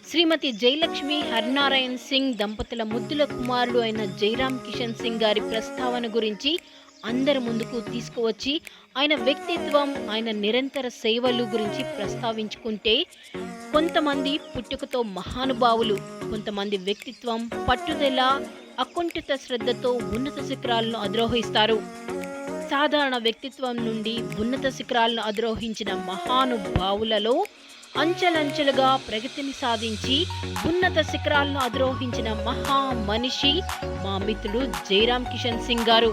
శ్రీమతి జయలక్ష్మి హరినారాయణ్ సింగ్ దంపతుల ముద్దుల కుమారుడు అయిన జైరామ్ కిషన్ సింగ్ గారి ప్రస్తావన గురించి అందరి ముందుకు తీసుకువచ్చి ఆయన వ్యక్తిత్వం, ఆయన నిరంతర సేవలు గురించి ప్రస్తావించుకుంటే కొంతమంది పుట్టుకతో మహానుభావులు, కొంతమంది వ్యక్తిత్వం, పట్టుదల, అకుంఠిత శ్రద్ధతో ఉన్నత శిఖరాలను అధిరోహిస్తారు. సాధారణ వ్యక్తిత్వం నుండి ఉన్నత శిఖరాలను అధిరోహించిన మహానుభావులలో అంచెలంచెలుగా ప్రగతిని సాధించి ఉన్నత శిఖరాలను అధిరోహించిన మహా మనిషి మా మిత్రుడు జైరామ్ కిషన్ సింగ్ గారు.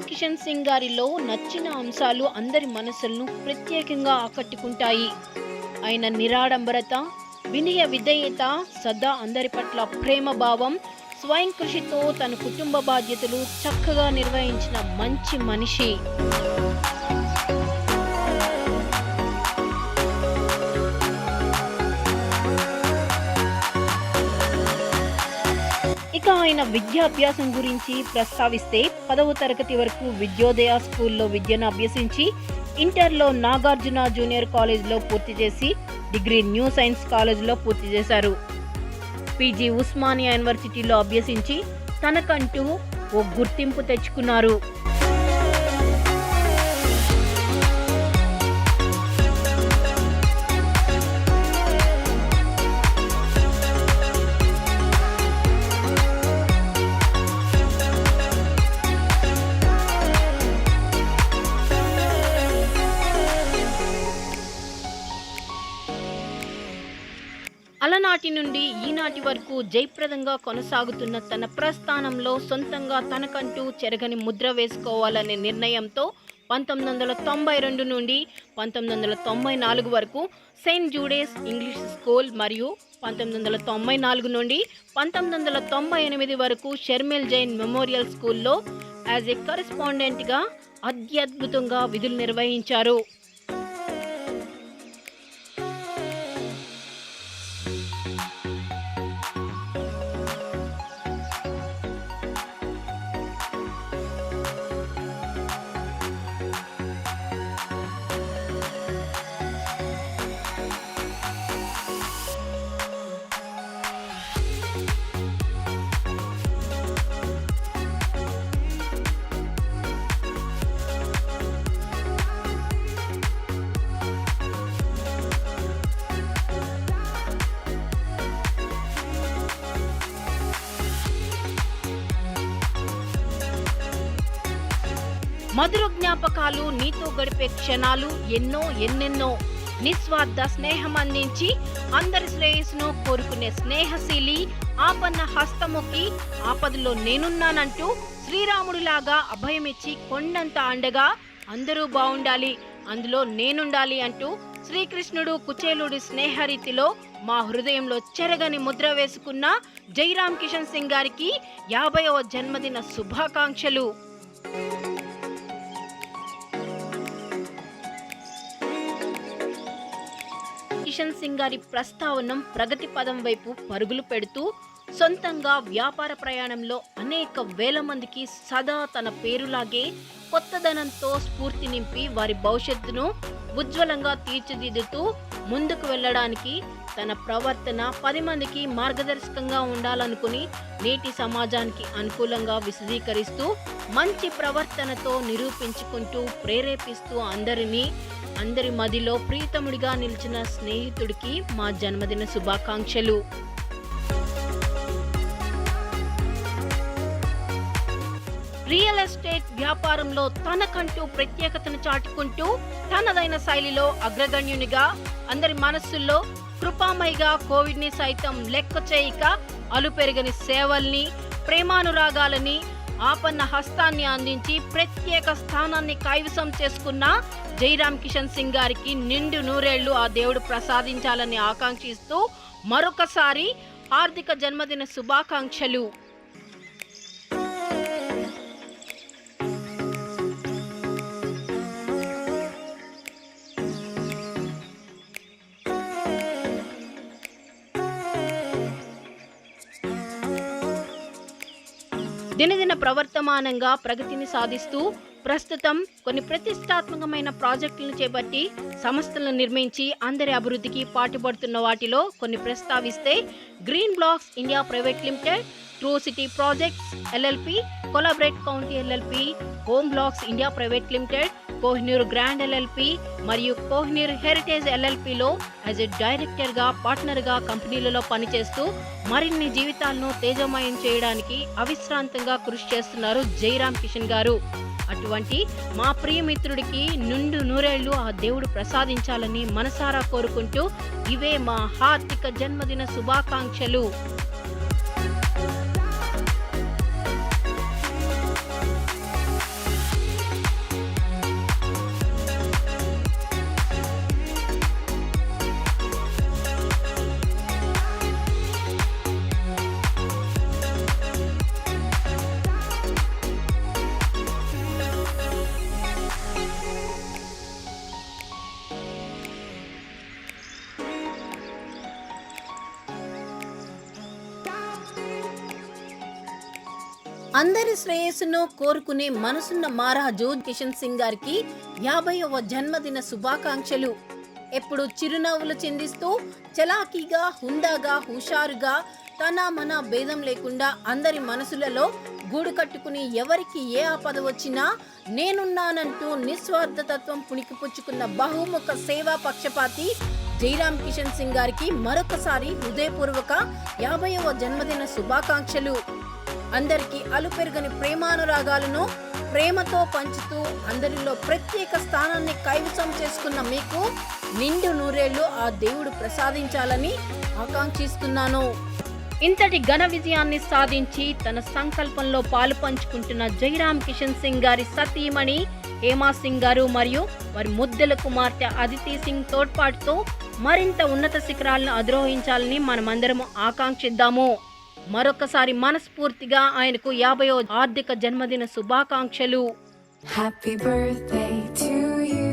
కిషన్ సింగ్ గారిలో నచ్చిన అంశాలు అందరి మనసులను ప్రత్యేకంగా ఆకట్టుకుంటాయి. ఆయన నిరాడంబరత, వినయ విధేయత, సదా అందరి పట్ల ప్రేమ భావం, స్వయం కృషితో తన కుటుంబ బాధ్యతలు చక్కగా నిర్వహించిన మంచి మనిషి. ఇక ఆయన విద్యాభ్యాసం గురించి ప్రస్తావిస్తే 10వ తరగతి వరకు విద్యోదయ స్కూల్లో విద్యను అభ్యసించి ఇంటర్లో నాగార్జున జూనియర్ కాలేజ్లో పూర్తి చేసి డిగ్రీ న్యూ సైన్స్ కాలేజ్లో పూర్తి చేశారు. పీజీ ఉస్మానియా యూనివర్సిటీలో అభ్యసించి తనకంటూ ఓ గుర్తింపు తెచ్చుకున్నారు. అలనాటి నుండి ఈనాటి వరకు జయప్రదంగా కొనసాగుతున్న తన ప్రస్థానంలో సొంతంగా తనకంటూ చెరగని ముద్ర వేసుకోవాలనే నిర్ణయంతో 1992 నుండి 1994 వరకు సెయింట్ జూడేస్ ఇంగ్లీష్ స్కూల్ మరియు 1994 నుండి 1998 వరకు షర్మిల్ జైన్ మెమోరియల్ స్కూల్లో యాజ్ ఏ కరెస్పాండెంట్గా అత్యద్భుతంగా విధులు నిర్వహించారు. మధుర జ్ఞాపకాలు, నీతో గడిపే క్షణాలు ఎన్నెన్నో. నిస్వార్థ స్నేహం అందించి అందరి శ్రేయస్సును కోరుకునే స్నేహశీలి, ఆపన్న హస్తముఖి, ఆపదలో నేనున్నానంటూ శ్రీరాముడిలాగా అభయమిచ్చి కొండంత అండగా అందరూ బాగుండాలి, అందులో నేనుండాలి అంటూ శ్రీకృష్ణుడు కుచేలుడి స్నేహరీతిలో మా హృదయంలో చెరగని ముద్ర వేసుకున్న జైరామ్ కిషన్ సింగ్ గారికి 50వ జన్మదిన శుభాకాంక్షలు. కిషన్ సింగ్ గారి ప్రస్తావనం ప్రగతి పదం వైపు పరుగులు పెడుతూ సొంతంగా వ్యాపార ప్రయాణంలో అనేక వేల మందికి సదా తన పేరులాగే కొత్తదనంతో స్ఫూర్తి నింపి వారి భవిష్యత్తును ఉజ్వలంగా తీర్చిదిద్దుతూ ముందుకు వెళ్ళడానికి తన ప్రవర్తన 10 మందికి మార్గదర్శకంగా ఉండాలనుకుని నేటి సమాజానికి అనుకూలంగా విశదీకరిస్తూ మంచి ప్రవర్తనతో నిరూపించుకుంటూ ప్రేరేపిస్తూ అందరి మదిలో ప్రీతముడిగా నిలిచిన స్నేహితుడికి మా జన్మదిన శుభాకాంక్షలు. రియల్ ఎస్టేట్ వ్యాపారంలో తనకంటూ ప్రత్యేకతను చాటుకుంటూ తనదైన శైలిలో అగ్రగణ్యునిగా అందరి మనస్సుల్లో కృపామయిగా కోవిడ్ని సైతం లెక్క చేయక అలుపెరగని సేవల్ని, ప్రేమానురాగాలని, ఆపన్న హస్తాన్ని అందించి ప్రత్యేక స్థానాన్ని కైవసం చేసుకున్న జైరామ్ కిషన్ సింగ్ గారికి నిండు నూరేళ్లు ఆ దేవుడు ప్రసాదించాలని ఆకాంక్షిస్తూ మరొకసారి హార్దిక జన్మదిన శుభాకాంక్షలు. దినదిన ప్రవర్తమానంగా ప్రగతిని సాధిస్తూ ప్రస్తుతం కొన్ని ప్రతిష్టాత్మకమైన ప్రాజెక్టులను చేపట్టి సంస్థలను నిర్మించి అందరి అభివృద్ధికి పాటుపడుతున్న వాటిలో కొన్ని ప్రస్తావిస్తే green blocks India private limited, true city projects LLP, collaborate county LLP, home blocks India private limited, Kohinoor grand LLP మరియు కోహినూర్ హెరిటేజ్ ఎల్ఎల్పిలో యాజ్ ఎ డైరెక్టర్గా, పార్ట్నర్గా కంపెనీలలో పనిచేస్తూ మరిన్ని జీవితాలను తేజమయం చేయడానికి అవిశ్రాంతంగా కృషి చేస్తున్నారు జైరామ్ కిషన్ గారు. అటువంటి మా ప్రియమిత్రుడికి నిండు నూరేళ్లు ఆ దేవుడు ప్రసాదించాలని మనసారా కోరుకుంటూ ఇవే మా హార్దిక జన్మదిన శుభాకాంక్షలు. అందరి శ్రేయస్సును కోరుకునే మనసున్న మహారాజు కిషన్ సింగ్ గారికి 50వ జన్మదిన శుభాకాంక్షలు. ఎప్పుడు చిరునవ్వులు చిందిస్తూ చలాకీగా, హుందాగా, హుషారుగా, తన మన భేదం లేకుండా అందరి మనసులలో గూడు కట్టుకుని ఎవరికి ఏ ఆపద వచ్చినా నేనున్నానంటూ నిస్వార్థతత్వం పుణికిపుచ్చుకున్న బహుముఖ సేవా పక్షపాతి జైరామ్ కిషన్ సింగ్ గారికి మరొకసారి హృదయపూర్వక 50వ జన్మదిన శుభాకాంక్షలు. అందరికీ అలుపెరుగని ప్రేమానురాగాలను ప్రేమతో పంచుతూ అందరిలో ప్రత్యేక స్థానాన్ని కైవసం చేసుకున్న మీకు నిండు నూరేళ్లు ఆ దేవుడు ప్రసాదించాలని ఆకాంక్షిస్తున్నాను. ఇంతటి ఘన విజయాన్ని సాధించి తన సంకల్పంలో పాలు పంచుకుంటున్న జైరామ్ కిషన్ సింగ్ గారి సతీమణి హేమా సింగ్ గారు మరియు వారి ముద్దల కుమార్తె అదితి సింగ్ తోడ్పాటుతో మరింత ఉన్నత శిఖరాలను అధిరోహించాలని మనమందరము ఆకాంక్షిద్దాము. మరొకసారి మనస్ఫూర్తిగా ఆయనకు 50వ ఆర్థిక జన్మదిన శుభాకాంక్షలు. Happy birthday to you.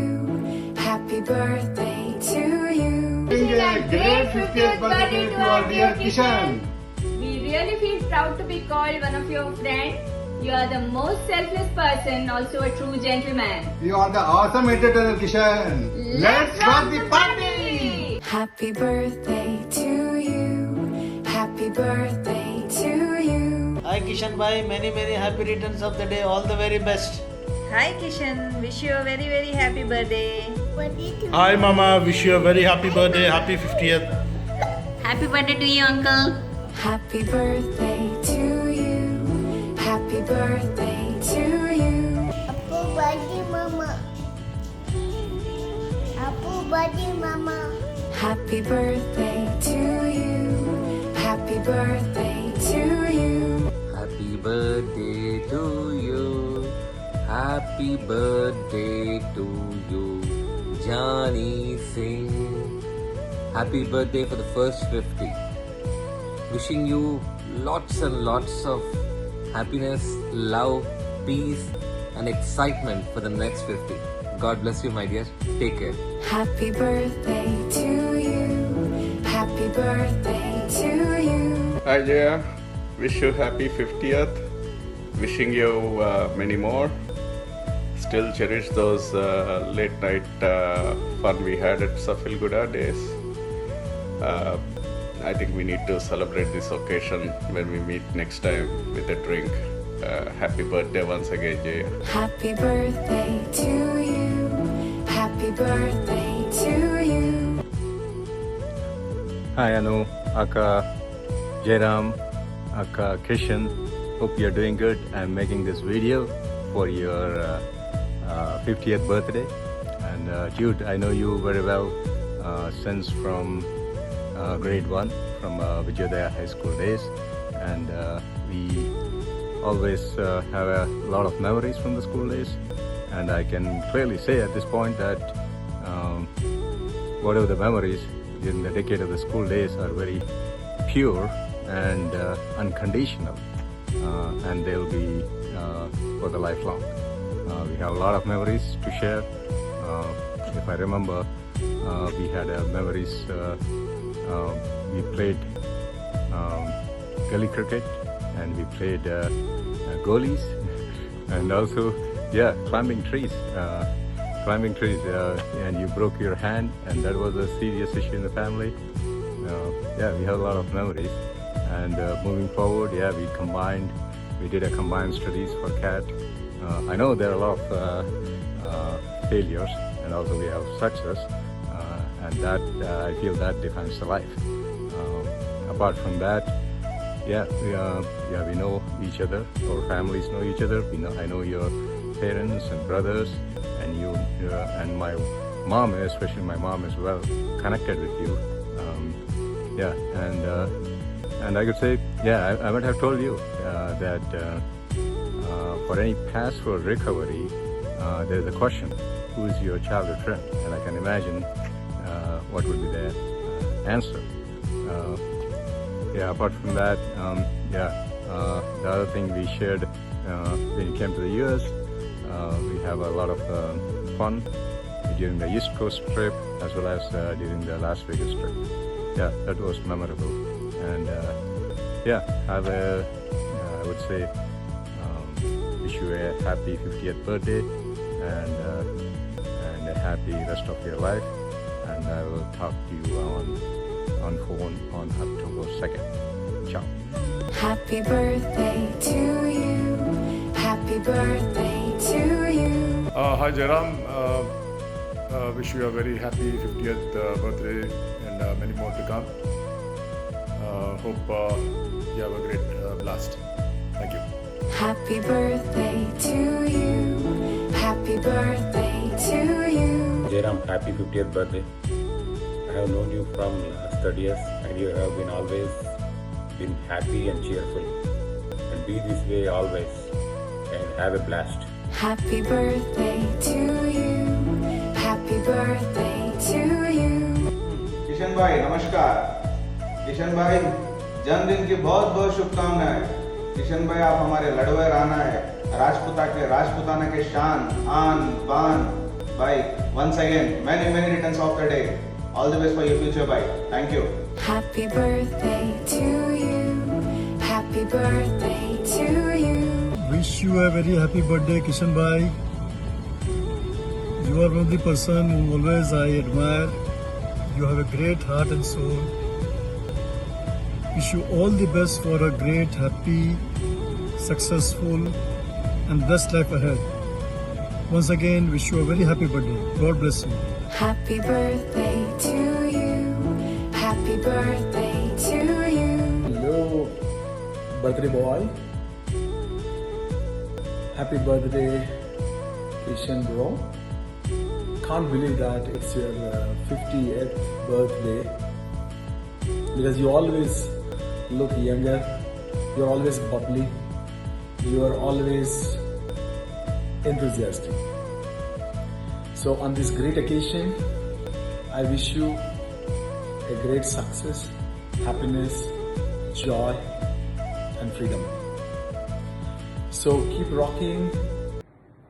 Happy birthday to you. Wishing a great 50th birthday to our dear Kishan. We really feel proud to be called one of your friends. You are the most selfless person, also a true gentleman. You are the awesome entertainer, Kishan. Let's rock the party! Happy birthday to you. Happy birthday to you. Hi Kishan bhai, many happy returns of the day. All the very best. Hi Kishan, wish you a very happy birthday. Hi Mama, wish you a very happy birthday. Happy 50th. Happy birthday to you, uncle. Happy birthday to you. Happy birthday to you. Happy birthday, Mama. Happy birthday, Mama. Happy birthday to you. Happy birthday to you. Happy birthday to you. Happy birthday to you, Johnny Singh. Happy birthday for the first 50. Wishing you lots and lots of happiness, love, peace and excitement for the next 50. God bless you, my dear. Take care. Happy birthday to you. Happy birthday to you. Hi Jaya, wish you happy 50th. Wishing you many more. Still cherish those late night fun we had at Safil Guda days. I think we need to celebrate this occasion when we meet next time with a drink. Happy birthday once again, Jay. Happy birthday to you. Happy birthday to you. Hi Anu, Akka, Jairam, Akka, Kishan. Hope you're doing good. I'm making this video for your 50th birthday. And Jude, I know you very well since from grade 1 from Vijayodaya High School days. And we always have a lot of memories from the school days. And I can clearly say at this point that whatever the memories during the decade of the school days are very pure and unconditional, and they'll be for the lifelong. We have a lot of memories to share. If I remember, we had memories. We played gully cricket, and we played goalies, and also climbing trees. And you broke your hand, and that was a serious issue in the family. We have a lot of memories. And moving forward, we did a combined studies for CAT. I know there are a lot of failures, and also we have success, and that I feel that defines the life. Apart from that, we know each other. Our families know each other. I know your parents and brothers, and you and my mom, especially my mom as well, connected with you. And I could say, I might have told you that for any password recovery, there's a question: who is your childhood friend? And I can imagine what would be the answer. Apart from that, the other thing we shared when you came to the US, we have a lot of fun during the East Coast trip as well as during the Las Vegas trip. That was memorable. And I would say wish you a happy 50th birthday and a happy rest of your life. And I will talk to you on phone on October 2nd. Ciao. Happy birthday to you. Happy birthday to you. Hi Jairam, wish you a very happy 50th birthday and many more to come. Hope you have a great blast. Thank you. Happy birthday to you. Happy birthday to you. Jairam, happy 50th birthday. I have known you from last 30 years, and you have been always been happy and cheerful. And be this way always, and have a blast. Happy birthday to you. Happy birthday to you. Kishan भाई नमस्कार। किशन भाई जन्मदिन की बहुत बहुत शुभकामनाएं। किशन भाई आप हमारे लड़वे राणा है, राजपुताना के शान आन बान भाई। once again many returns of the day. All the best for your future bhai. Thank you. Happy birthday to you. Happy birthday to you. Wish you a very happy birthday, Kishan bhai. You are one of the person who always I admire. You have a great heart and soul. Wish you all the best for a great, happy, successful and blessed life ahead. Once again, wish you a very happy birthday. God bless you. Happy birthday to you. Happy birthday to you. Hello, birthday boy. Happy birthday, Kishan bro. Can't believe that it's your 50th birthday, because you always look younger, you're always bubbly, you are always enthusiastic. So on this great occasion, I wish you a great success, happiness, joy and freedom. So keep rocking.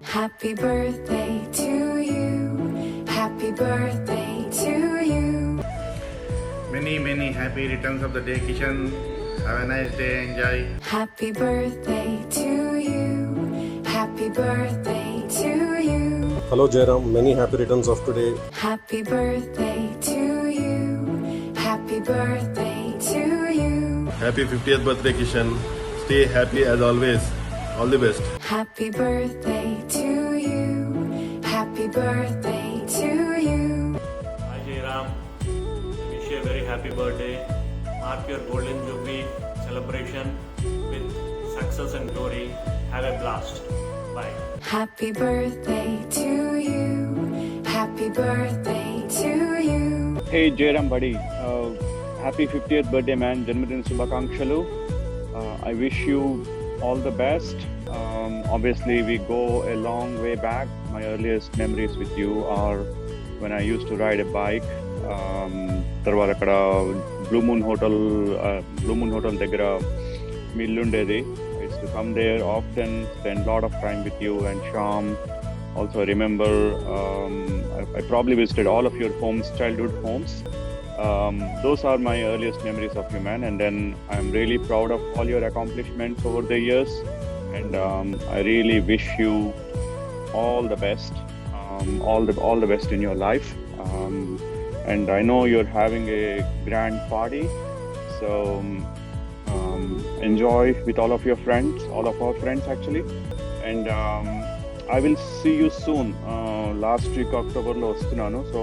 Happy birthday to you. Happy birthday to you. Many happy returns of the day, Kishan. Have a nice day. Enjoy. Happy birthday to you. Happy birthday to you. Hello Jairam, many happy returns of today. Happy birthday to you. Happy birthday to you. Happy 50th birthday, Kishan. Stay happy as always. All the best. Happy birthday to you. Happy birthday to you. Hi Jairam, I wish you a very happy birthday. Mark your golden jubilee celebration with success and glory. Have a blast. Bye. Happy birthday to you. Happy birthday to you. Hey Jairam buddy, happy 50th birthday man, Janmadin Subhakankshalu. I wish you all the best. Obviously we go a long way back. My earliest memories with you are when I used to ride a bike. Tarvata akkada Blue Moon Hotel దగ్గర మీ ఇల్లు ఉండేది. I used to come there often, spend a lot of time with you and Sham. Also I remember I probably visited all of your homes, childhood homes. Those are my earliest memories of you, man. And then I'm really proud of all your accomplishments over the years. And I really wish you all the best, all the best in your life. And I know you're having a grand party, so enjoy with all of your friends, all of our friends actually. And I will see you soon. Last week October lo vastunanu, so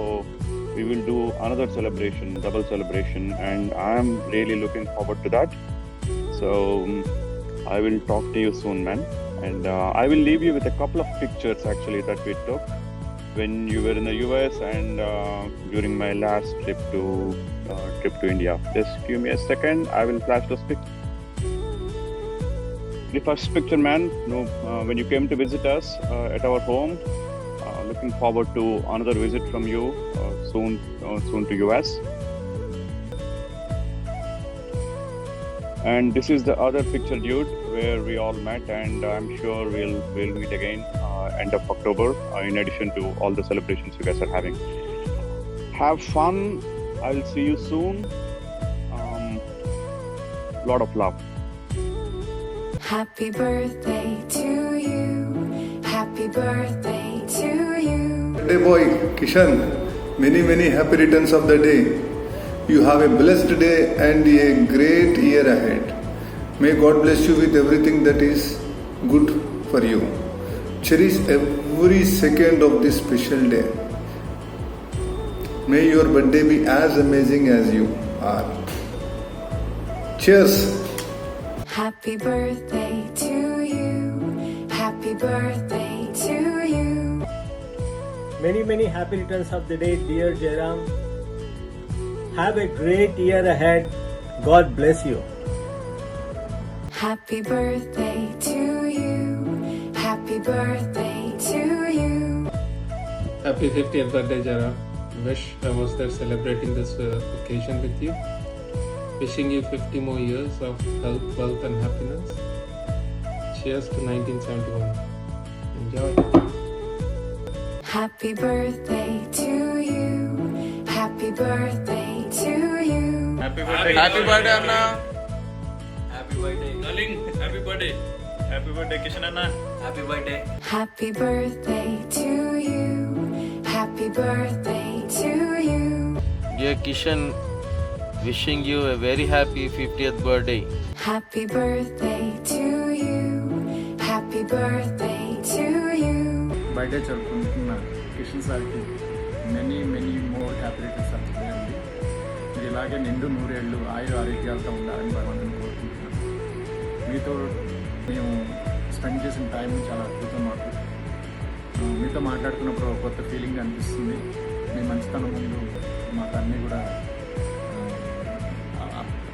we will do another celebration, double celebration, and I am really looking forward to that. So I will talk to you soon, man. And I will leave you with a couple of pictures actually that we took when you were in the US and during my last trip to India. Just give me a second. I will flash those pictures. The first picture, man, when you came to visit us at our home. Looking forward to another visit from you soon to US. And this is the other picture, dude, where we all met, and I'm sure we'll meet again end of October. In addition to all the celebrations you guys are having, have fun. I will see you soon. Lot of love. Happy birthday to you. Happy birthday to you. Birthday boy Kishan, many happy returns of the day. You have a blessed day and a great year ahead. May God bless you with everything that is good for you. Cherish every second of this special day. May your birthday be as amazing as you are. Cheers. Happy birthday to you. Happy birthday to you. Many happy returns of the day, dear Jairam. Have a great year ahead. God bless you. Happy birthday to you. Happy birthday to you. Happy 50th birthday, Jairam. Wish I was there celebrating this occasion with you. Wishing you 50 more years of health, wealth and happiness. Cheers to 1971. Enjoy. Happy birthday to you. Happy birthday to you. Happy birthday. Happy birthday, Anna. Happy birthday. Darling, happy birthday. Happy birthday, Kishan Anna. Happy birthday. Happy birthday to you. Happy birthday to you. Dear Kishan, wishing you a very happy 50th birthday. Happy birthday to you. Happy birthday to you. Birthday జరుపుకుంటున్న కిషన్ సార్కి many more happy returns of the day అండి. మీరు ఇలాగే నిండు నూరేళ్ళు ఆరోగ్యాలతో ఉండాలని భగవంతుని కోరుకుంటున్నాను. మీతో మేము స్పెండ్ చేసిన టైం చాలా అద్భుతం మాకు. మీతో మాట్లాడుతున్నప్పుడు ఒక కొత్త ఫీలింగ్ అనిపిస్తుంది. మీ మంచితనం ముందు మాకు అన్నీ కూడా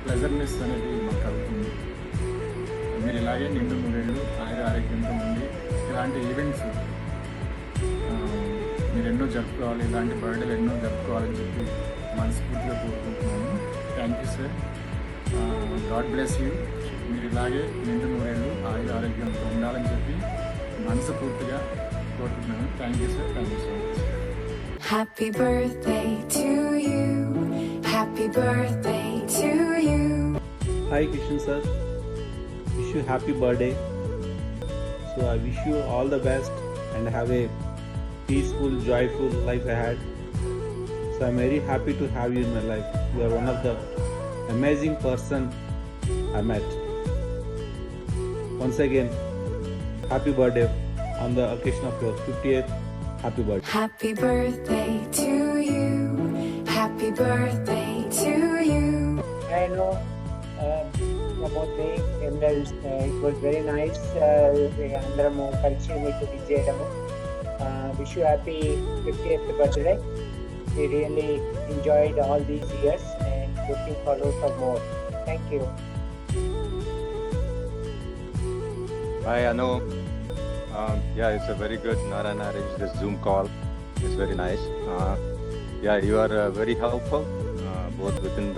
ప్లెజర్నెస్ అనేది మాకు కలుగుతుంది. మీరు ఇలాగే నిండు నూరేళ్ళు ఆరోగ్యంతో ఉండి ఇలాంటి ఈవెంట్స్ మీరు ఎన్నో జరుపుకోవాలి, ఇలాంటి బర్త్డేలు ఎన్నో జరుపుకోవాలని చెప్పి మనస్ఫూర్తిగా కోరుకుంటున్నాను. Thank you sir. God bless you. మీరు ఇలాగే నిండు నూరేళ్ళు ఆరోగ్యంతో ఉండాలని చెప్పి మనస్ఫూర్తిగా కోరుకుంటున్నాను. Thank you sir. Thank you so much. Happy birthday to you. Happy birthday to you. Hi Kishan sir, wish you happy birthday. So I wish you all the best and have a peaceful, joyful life ahead. So So I'm very happy to have you in my life. You are one of the amazing person I met. Once again, happy birthday on the occasion of your 50th. Happy birthday. Happy birthday to you. Happy birthday to you. I know about the emeralds. It was very nice. అందరము కలిసి మీకు విజ్ చేయడము. Wish you happy 50th birthday. We really enjoyed all these years and looking forward for more. Thank you. Hi, Anu. Yeah, it's a very good. Narana arranged this Zoom call. It's very nice. Yeah, you are very helpful, both within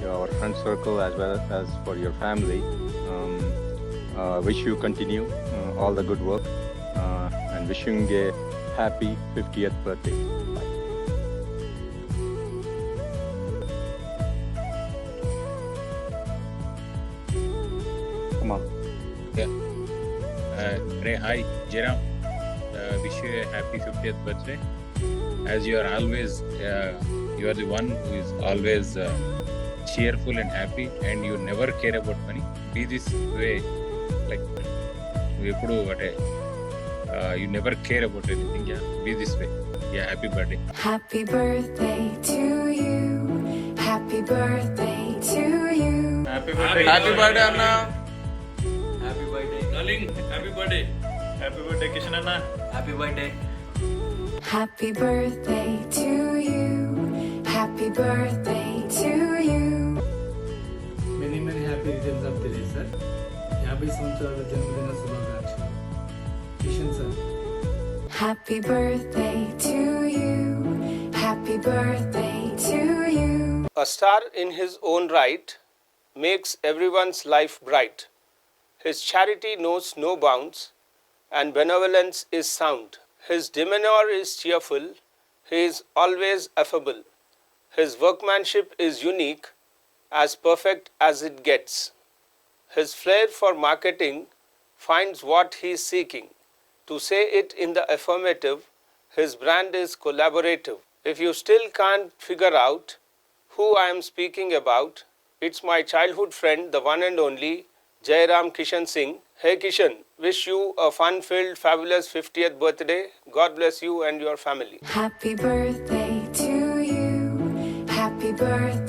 your friend circle as well as for your family. Wish you continue all the good work and wishing a happy 50th birthday. Bye. Come on. Hi, Jairam. Wish you a happy 50th birthday. As you are always, you are the one who is always cheerful and happy, and you never care about money. Be this way, like you never care about anything. Yeah, be this way. Yeah, happy birthday. Happy birthday to you. Happy birthday to you. Happy birthday. Happy birthday, Anna. Happy birthday, darling. Happy birthday. Happy birthday, Kishan Anna. Happy birthday. Happy birthday to you. Happy birthday to you. Many happy returns of the day, sir. 50 సంవత్సరాల జన్మదిన శుభాకాంక్షలు. Kishan sir. Happy birthday to you. Happy birthday to you. A star in his own right makes everyone's life bright. His charity knows no bounds, and benevolence is sound. His demeanor is cheerful, he is always affable. His workmanship is unique, as perfect as it gets. His flair for marketing finds what he is seeking. To say it in the affirmative, his brand is collaborative. If you still can't figure out who I am speaking about, it's my childhood friend, the one and only Jairam Kishan Singh. Hey Kishan, wish you a fun-filled, fabulous 50th birthday. God bless you and your family. Happy birthday to you. Happy birthday.